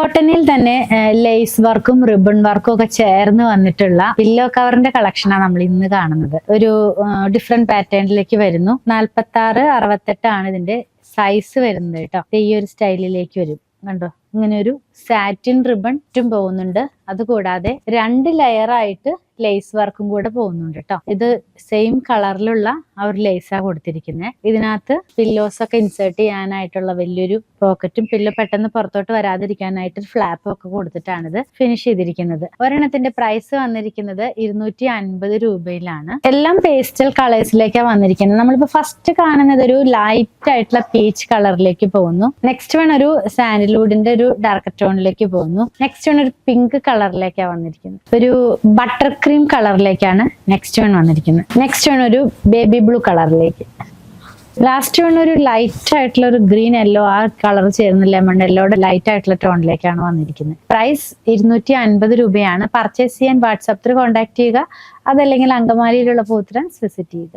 കോട്ടണിൽ തന്നെ ലേസ് വർക്കും റിബൺ വർക്കും ഒക്കെ ചേർന്ന് വന്നിട്ടുള്ള പില്ലോ കവറിന്റെ കളക്ഷനാണ് നമ്മൾ ഇന്ന് കാണുന്നത്. ഒരു ഡിഫറെന്റ് പാറ്റേണിലേക്ക് വരുന്നു. 46-68 ആണ് ഇതിന്റെ സൈസ് വരുന്നത് കേട്ടോ. ഈ ഒരു സ്റ്റൈലിലേക്ക് വരും, കണ്ടോ? ഇങ്ങനെ ഒരു സാറ്റിൻ റിബൺ ചുറ്റും പോകുന്നുണ്ട്. അതുകൂടാതെ 2 ലെയർ ആയിട്ട് ലേസ് വർക്കും കൂടെ പോകുന്നുണ്ട് കേട്ടോ. ഇത് സെയിം കളറിലുള്ള ആ ഒരു ലേസാ കൊടുത്തിരിക്കുന്നത്. ഇതിനകത്ത് പില്ലോസ് ഒക്കെ ഇൻസേർട്ട് ചെയ്യാനായിട്ടുള്ള വലിയൊരു പോക്കറ്റും പില്ലോ പെട്ടെന്ന് പുറത്തോട്ട് വരാതിരിക്കാനായിട്ട് ഫ്ലാപ്പും ഒക്കെ കൊടുത്തിട്ടാണ് ഇത് ഫിനിഷ് ചെയ്തിരിക്കുന്നത്. ഒരെണ്ണത്തിന്റെ പ്രൈസ് വന്നിരിക്കുന്നത് 250 രൂപയിലാണ്. എല്ലാം പേസ്റ്റൽ കളേഴ്സിലേക്കാണ് വന്നിരിക്കുന്നത്. നമ്മളിപ്പോ ഫസ്റ്റ് കാണുന്നത് ഒരു ലൈറ്റ് ആയിട്ടുള്ള പീച്ച് കളറിലേക്ക് പോകുന്നു. നെക്സ്റ്റ് വൺ ഒരു സാൻഡൽവുഡിന്റെ ഒരു ഡാർക്ക് ടോണിലേക്ക് പോകുന്നു. നെക്സ്റ്റ് വൺ ഒരു പിങ്ക് കളറിലേക്കാണ് വന്നിരിക്കുന്നത്. ഒരു ബട്ടർ ക്രീം കളറിലേക്കാണ് നെക്സ്റ്റ് വൺ വന്നിരിക്കുന്നത്. നെക്സ്റ്റ് വൺ ഒരു ബേബി ബ്ലൂ കളറിലേക്ക്. ലാസ്റ്റ് വൺ ഒരു ലൈറ്റ് ആയിട്ടുള്ള ഒരു ഗ്രീൻ യെല്ലോ, ആ കളർ ചേർന്ന് ലെമൺ യെല്ലോയുടെ ലൈറ്റ് ആയിട്ടുള്ള ടോണിലേക്കാണ് വന്നിരിക്കുന്നത്. പ്രൈസ് 250 രൂപയാണ്. പർച്ചേസ് ചെയ്യാൻ വാട്സാപ്പിൽ കോൺടാക്ട് ചെയ്യുക, അതല്ലെങ്കിൽ അങ്കമാലിയിലുള്ള പോത്രൻസ് വിസിറ്റ് ചെയ്യുക.